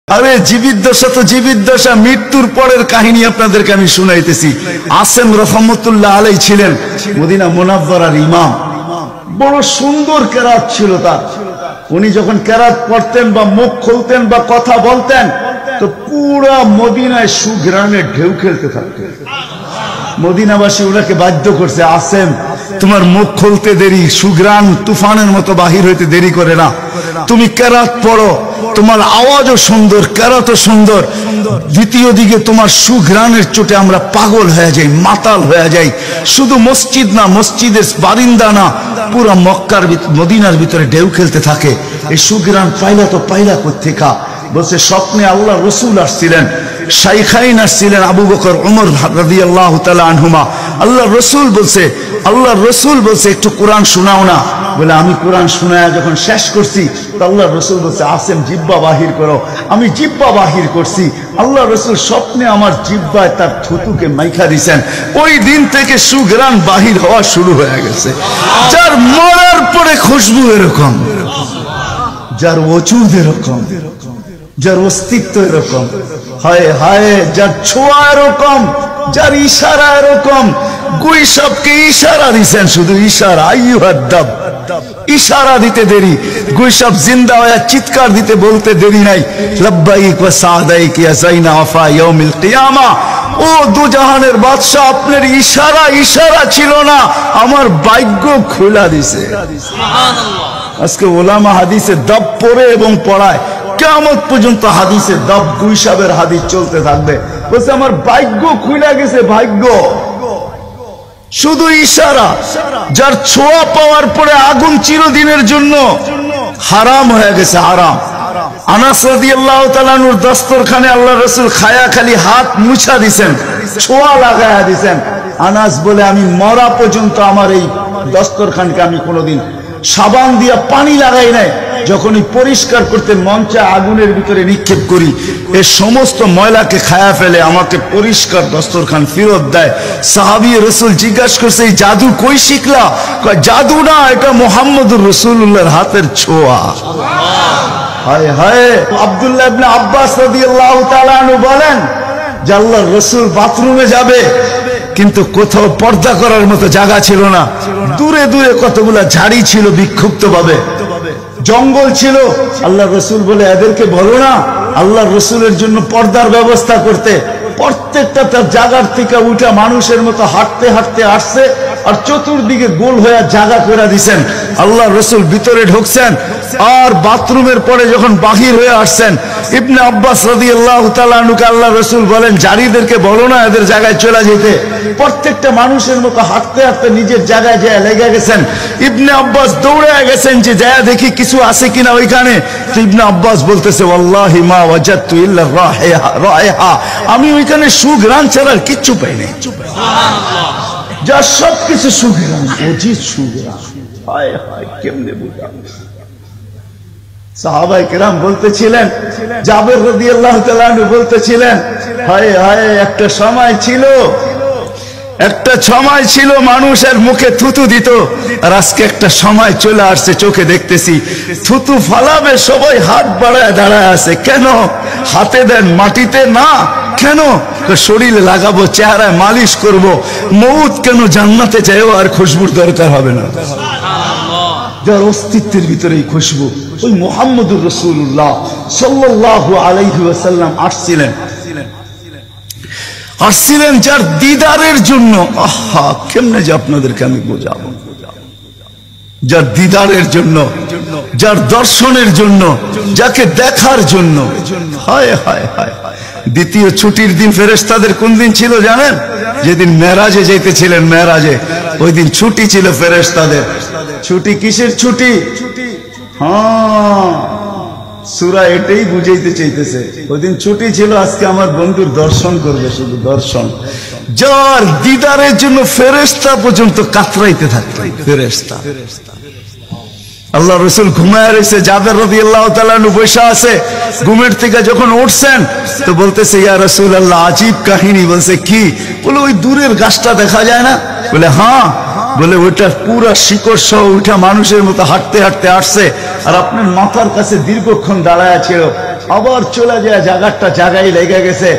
আরে জীবিত দশা তো জীবিত দশা, মৃত্যুর পরের কাহিনী আপনাদেরকে আমি শুনাইতেছি। আসেম রহমতুল্লাহ আলাই ছিলেন মদিনা মুনাওয়ারার ইমাম। বড় সুন্দর কেরাত ছিল তার। উনি যখন কেরাত পড়তেন বা মুখ খুলতেন বা কথা বলতেন তো পুরা মদিনায় সুঘ্রাণের ঢেউ খেলতে থাকতেন। মদিনাবাসী ওনাকে বাধ্য করছে, আসেম তোমার মুখ খুলতে দেরি, সুঘ্রাণ তুফানের মতো বাহির হইতে দেরি করে না, তুমি কেরাত পড়ো, তোমার আওয়াজও সুন্দর, কেরাতও সুন্দর, দ্বিতীয় দিকে তোমার সুঘ্রাণের চোটে আমরা পাগল হয়ে যাই, মাতাল হয়ে যাই। শুধু মসজিদ না, মসজিদের বারিন্দা না, পুরা মক্কার মদিনার ভিতরে ঢেউ খেলতে থাকে। এই সুঘ্রাণ পাইলা তো পাইলা কোত্থেকা? বলছে স্বপ্নে আল্লাহ রসুল আসছিলেন, শাইখাইন আসছিলেন, আবু বকর ওমর রাদিয়াল্লাহু তাআলা আনহুমা। আল্লাহ রসুল বলছে একটু কোরআন শোনাও না। বলে আমি কোরআন শোনায়া যখন শেষ করছি তো আল্লাহ রসুল বলছে আসেম জিব্বা বাহির করো। আমি জিব্বা বাহির করছি, আল্লাহ রসুল স্বপ্নে আমার জিব্বায় তার থুতুকে মাইখা দিছেন। ওই দিন থেকে সুঘ্রাণ বাহির হওয়া শুরু হয়ে গেছে। যার মরার পরে খুশবু এরকম, যার ওজুদ এরকম, যার অস্তিত্ব এরকম, হায় হায়, যার ছোঁয়া এরকম, যার ইশারা এরকম। গুইসাবকে ইশারা দিছেন, শুধু ইশারা, আইয়ুহাদ্দাব, ইশারা দিতে দেরি। গুইসাব জিন্দা হয়ে চিৎকার দিতে বলতে দেরি নাই, লাব্বাইক ওয়া সাদাইক ইয়া যাইনা ওয়াফা ইয়াউমিল কিয়ামা। ও দুজাহানের বাদশা, আপনার ইশারা ছিল না, আমার ভাগ্য খোলা দিছে। সুবহানাল্লাহ। আজকে ওলামা হাদিসে দাব পড়ে এবং পড়ায়, কিয়ামত পর্যন্ত হাদিসে দাব গুইসাবের হাদিস চলতে থাকবে। বলছে আমার ভাগ্য খুলে গেছে, ভাগ্য। শুধু ইশারা। যার ছোঁয়া পাওয়ার পরে আগুন চিরদিনের জন্য হারাম হয়ে গেছে, হারাম। আনাস রাদিয়াল্লাহু তাআলা আনহুর দস্তরখানে আল্লাহ রাসূল খায়া খালি হাত মুছা দিছেন, ছোঁয়া লাগায়া দিছেন। আনাস বলে আমি মরা পর্যন্ত আমার এই দস্তরখানকে আমি কোনোদিন সাবান দিয়া পানি লাগাই নাই। যখনই পরিষ্কার করতে মঞ্চে আগুনের ভিতরে নিক্ষেপ করি, এই সমস্ত ময়লাকে খায়া ফেলে, আমাকে পরিষ্কার দস্তরখান ফেরত দেয়। সাহাবী রাসূল জিজ্ঞাসা করছে এই জাদু কই শিখলা? কয় জাদু না, এটা মুহাম্মদুর রাসূলুল্লাহর হাতের ছোঁয়া। হায় হায়। আব্দুল্লাহ ইবনে আব্বাস রাদিয়াল্লাহু তাআলা আনহু বলেন যে আল্লাহর রাসূল বাথরুমে যাবে, কিন্তু কোথাও পর্দা করার মতো জায়গা ছিল না। দূরে দূরে কতগুলা ঝাড়ি ছিল, বিক্ষুব্ধ ভাবে জঙ্গল ছিল। আল্লাহ রসুল বলে এদেরকে বলো না আল্লাহ রসুলের জন্য পর্দার ব্যবস্থা করতে। প্রত্যেকটা তার জায়গার থেকে উঠা মানুষের মতো হাঁটতে হাঁটতে আসছে, আর চতুর্দিকে গোল হয়ে জায়গা করে দিছেন। আল্লাহ রসুল ভিতরে ঢুকছেন, আর বাথরুমের পরে যখন বাহির হয়ে আসছেন, ইবনে আব্বাস রাদিয়াল্লাহু তাআলা আনহুকে আল্লাহ রসুল বলেন জারিদেরকে বলো না এদের জায়গায় চলে যেতে। প্রত্যেকটা মানুষের মতো হাঁটতে হাঁটতে নিজের জায়গায় যায় লেগে গেছেন। ইবনে আব্বাস দৌড়ে গেছেন যে যায় দেখি কিছু আছে কিনা ওইখানে। তো ইবনে আব্বাস বলতেছে ওয়াল্লাহি মা ওয়াজাদতু ইল্লা রাইহা, আমি ওইখানে সুঘ্রাণ ছাড়া কিচ্ছু পাই নাই। সুবহানাল্লাহ। যা সবকিছু সুঘ্রাণ, অজিত সুঘ্রাণ। হায় হায়, কেমনে বুঝাবো? সাহাবায়ে কেরাম বলতেছিলেন, জাবের রাদিয়াল্লাহু তাআলা আনহু বলতেছিলেন, হায় হায়, একটা সময় ছিল মানুষের মুখে থুতু দিত, আর আজকে একটা সময় চলে আসছে চোখে দেখতেছি থুতু ফালাবে সবাই হাত বাড়ায় দাঁড়ায় আছে। কেন? হাতে দেন, মাটিতে না। কেন? শরীরে লাগাবো, চেহারায় মালিশ করব। মউত কেন? জান্নাতে যাইও আর খুশবুর দরকার হবে না। যার অস্তিত্বের ভিতরে এই খুশবু, ওই মুহাম্মদুর রাসূলুল্লাহ সাল্লাল্লাহু আলাইহি ওয়াসাল্লাম আসছিলেন যার দিদারের জন্য। আহা, কেমনে যে আপনাদেরকে আমি বোঝাবো। যার দিদারের জন্য, যার দর্শনের জন্য, যাকে দেখার জন্য। হায় হায় হায়। দ্বিতীয় ছুটির দিন ফেরেশতাদের কোন দিন ছিল জানেন? যেদিন মেরাজে যেতেছিলেন, মেরাজে ওই দিন ছুটি ছিল ফেরেশতাদের। ছুটি কিসের ছুটি? হ্যাঁ, সূরা এটাই বুঝাইতে চাইতেছে। ওই দিন ছুটি ছিল, আজকে আমার বন্ধুর দর্শন করবে, শুধু দর্শন। যার দিদারের জন্য ফেরেশতা পর্যন্ত কাতরাইতে থাকতো। ফেরেশতা। আল্লাহ রসুল ঘুমায় রয়েছে, জাবের রাদিয়াল্লাহু তাআলা আনহু বসে আছে। ঘুমের থেকে যখন উঠছেন তো বলতেছে ইয়া রাসূলুল্লাহ, আজীব কাহিনী। বলছে কি? বলে ওই দূরের গাছটা দেখা যায় না? বলে হ্যাঁ। বলে ওইটা পুরা শিকড় সহ উঠা মানুষের মতো হাঁটতে হাঁটতে আসছে, আর আপনার মাথার কাছে দীর্ঘক্ষণ দাঁড়ায় ছিল। আবার চলে যায়, জায়গাটা জায়গায় লেগে গেছে,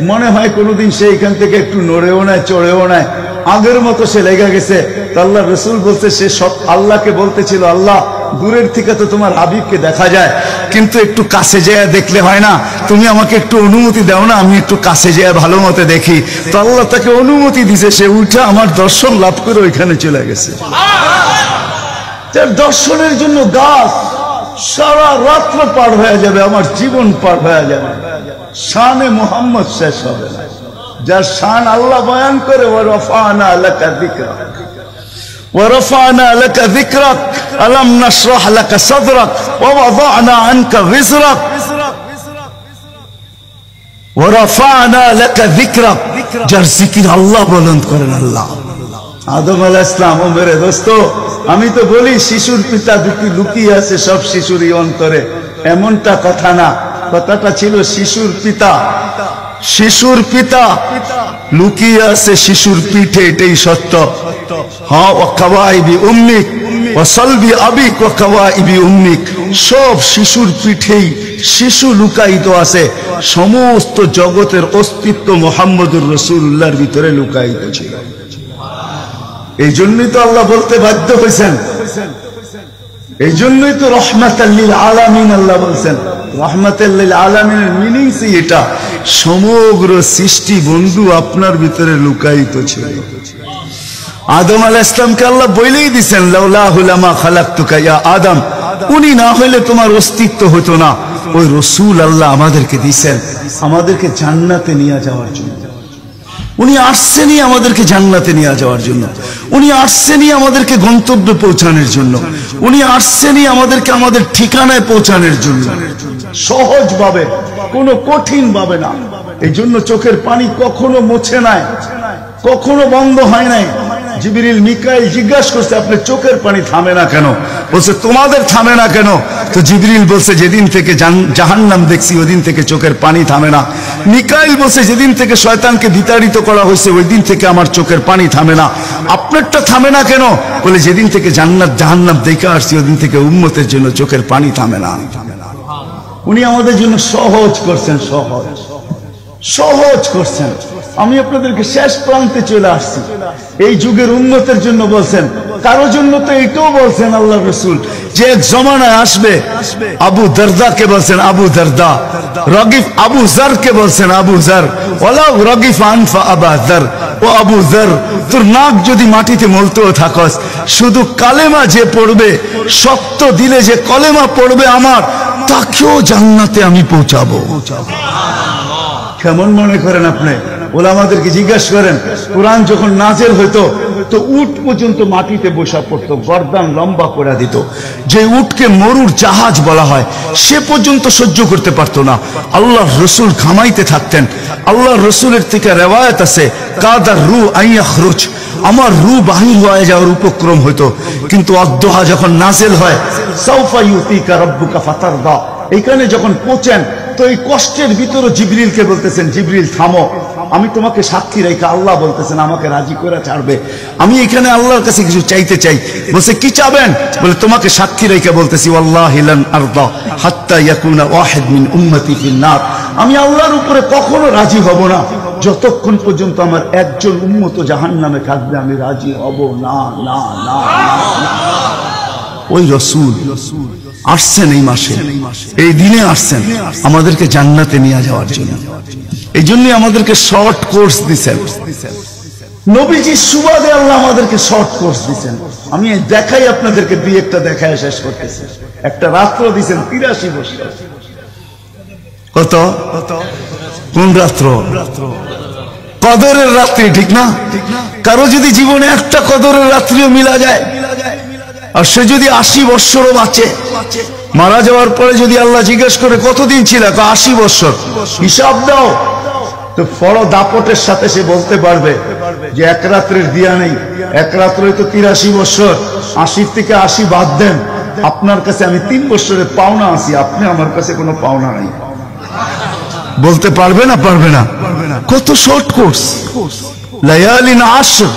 মনে হয় কোনোদিন সে এখান থেকে একটু নড়েও নেয় চড়েও নেয়, আগের মতো সে লেগে গেছে। তো আল্লাহ রসুল বলতে, সে সব আল্লাহকে বলতেছিল, আল্লাহ দূরের থেকে তো তোমার হাবিবকে দেখা যায়, কিন্তু একটু কাছে যেয়ে দেখলে হয় না? তুমি আমাকে একটু অনুমতি দাও না, আমি একটু কাছে যেয়ে ভালো মতো দেখি। তো আল্লাহ তাকে অনুমতি দিছে, সে উঠে আমার দর্শন লাভ করে ওইখানে চলে গেছে। তার দর্শনের জন্য গাছ সারা রাত্র পার হয়ে যাবে, আমার জীবন পার হয়ে যাবে, শানে মোহাম্মদ শেষ হবে না। যার শান আল্লাহ বয়ান করে, ওয়ারফানা লাকা যিকরাক ওয়ারফানা লাকা যিকরাক আলাম নাশরাহ লাকা সাদরাক ওয়া ওয়াদানা আনকা বিজরাক ওয়ারফানা লাকা যিকরাক। যার জিকির আল্লাহ বুলন্দ করেন আল্লাহ। আদম আলাইহিস সালাম, ও মেরে দোস্ত, আমি তো বলি শিশুর পিতা দুটি লুকিয়ে আছে সব শিশুরই অন্তরে, এমনটা কথা না, কথাটা ছিল শিশুর পিতা। শিশুর পিতা লুকিয়ে আছে শিশুর পিঠে, এটাই সত্য। হ্যাঁ, ওয়া কাওয়াইবি উম্মিক ওয়া সালবি আবিক ওয়া কাওয়াইবি উম্মিক, সব শিশুর পিঠেই শিশু লুকায়িত আছে। সমস্ত জগতের অস্তিত্ব মুহাম্মদুর রাসূলুল্লাহর ভিতরে লুকায়িত ছিল। এই জন্যই তো আল্লাহ বলতে বাধ্য হয়েছেন, এই জন্যই তো রহমাতাল লিল আলামিন আল্লাহ বলছেন। রহমাতাল লিল আলামিনের মিনিংস এটা, সমগ্র সৃষ্টি বন্ধু আপনার ভিতরে লুকায়িত ছিল। আদম আলাইহিস সালামকে আল্লাহ বলেই দিয়েছেন, লাউলাহু লামা খালাকতুকা ইয়া আদম, উনি না হলে তোমার অস্তিত্ব হতো না। ওই রাসূল আল্লাহ আমাদেরকে দিয়েছেন আমাদেরকে জান্নাতে নিয়ে যাওয়ার জন্য। উনি আসছেনই আমাদেরকে জান্নাতে নিয়ে যাওয়ার জন্য, উনি আসছেনই আমাদেরকে গন্তব্যে পৌঁছানোর জন্য, উনি আসছেনই আমাদেরকে আমাদের ঠিকানায় পৌঁছানোর জন্য, সহজ ভাবে, কোনো কঠিন ভাবে না। এই জন্য চোখের পানি কখনো মুছে নাই, কখনো বন্ধ হয় নাই। জিবরিল মিকাইল জিজ্ঞাসা করছে, আপনি চোখের পানি থামে না কেন? বলছে, তোমাদের থামে না কেন? তো জিবরিল বলছে, যেদিন থেকে জাহান্নাম দেখছি ওই দিন থেকে চোখের পানি থামে না। মিকাইল বলছে, যেদিন থেকে শয়তানকে বিতাড়িত করা হয়েছে ওই দিন থেকে আমার চোখের পানি থামে না। আপনারটা থামে না কেন? বলে, যেদিন থেকে জান্নাত জাহান্নাম দেখে আসছি ওই দিন থেকে উম্মতের জন্য চোখের পানি থামে না। উনি আমাদের জন্য সহজ করছেন, সহজ সহজ করছেন। আমি আপনাদেরকে শেষ প্রান্তে চলে আসছি। এই যুগের উন্নতের জন্য বলছেন, কারো জন্য তো এটাও বলছেন আল্লাহ রসুল, যে এক জমানায় আসবে। আবু দারদাকে বলছেন আবু দারদা, রগিফ আবু জারকে বলছেন আবু জার, ওয়ালাউ রগিফ আনফা আবা জার, ও আবু জার, তোর নাক যদি মাটিতে মলতেও থাকস, শুধু কালেমা যে পড়বে, শক্ত দিলে যে কলেমা পড়বে আমার, তাকেও জান্নাতে আমি পৌঁছাবো। কেমন মনে করেন আপনি? ওলামাদেরকে জিজ্ঞাসা করেন, কোরআন যখন নাযিল হইতো তো উট পর্যন্ত মাটিতে বসা পড়তো, গর্দান লম্বা করে দিত। যে উটকে মরুর জাহাজ বলা হয় সে পর্যন্ত সহ্য করতে পারতো না। আল্লাহর রসুল ঘামাইতে থাকতেন। আল্লাহর রসুলের থেকে রেওয়ায়াত আছে, কাদার রু আইয়াখরুজ, আমার রু বাহির হয়ে যাওয়ার উপক্রম হইতো। কিন্তু আদ-দুহা যখন নাযিল হয়, সাউফা ইউতিকা রাব্বুকা ফাতারদা, এইখানে যখন পৌঁছেন তো এই কষ্টের ভিতরে জিবরিলকে বলতেছেন, জিবরিল থামো, আমি তোমাকে সাক্ষী রেখে, আল্লাহ বলতেছেন আমাকে রাজি করে ছাড়বে। আমি এখানে আল্লাহর কাছে কিছু চাইতে চাই। বলছে, কি চাবেন? বলে, তোমাকে সাক্ষী রেখে বলতেছি, ওয়াল্লাহি লান আরদা হাত্তা ইয়াকুনা ওয়াহিদ মিন উম্মতি ফিন নার, আমি আল্লাহর উপরে কখনো রাজি হব না যতক্ষণ পর্যন্ত আমার একজন উম্মত জাহান্নামে থাকবে, আমি রাজি হব না, না, না, না। ওই রাসূল আসছেন এই মাসে, এই দিনে আসছেন আমাদেরকে জান্নাতে নিয়ে যাওয়ার জন্য। এই জন্য আমাদেরকে শর্ট কোর্স দিচ্ছেন নবীজির সুবাদে, আল্লাহ আমাদেরকে শর্ট কোর্স দিচ্ছেন। আমি দেখাই আপনাদেরকে, দুই একটা দেখায় শেষ করতেছি। একটা রাত্র দিচ্ছেন 83 বছর। কত? কোন রাত্র? কদরের রাত্রি, ঠিক না? কারো যদি জীবনে একটা কদরের রাত্রিও মিলা যায়, আর সে যদি 80 বৎসরও বাঁচে, মারা যাওয়ার পরে যদি আল্লাহ জিজ্ঞেস করে কতদিন ছিল, 80 বৎসর, হিসাব দাও, তো বড় দাপটের সাথে সে বলতে পারবে যে এক রাত্রের দিয়া নেই, এক রাত্রে তো 83 বৎসর, 80 থেকে 80 বাদ দেন, আপনার কাছে আমি 3 বৎসরের পাওনা আছি, আপনি আমার কাছে কোনো পাওনা নাই। বলতে পারবে না? পারবে না। কত শর্ট কোর্স, লায়ালিন আশর।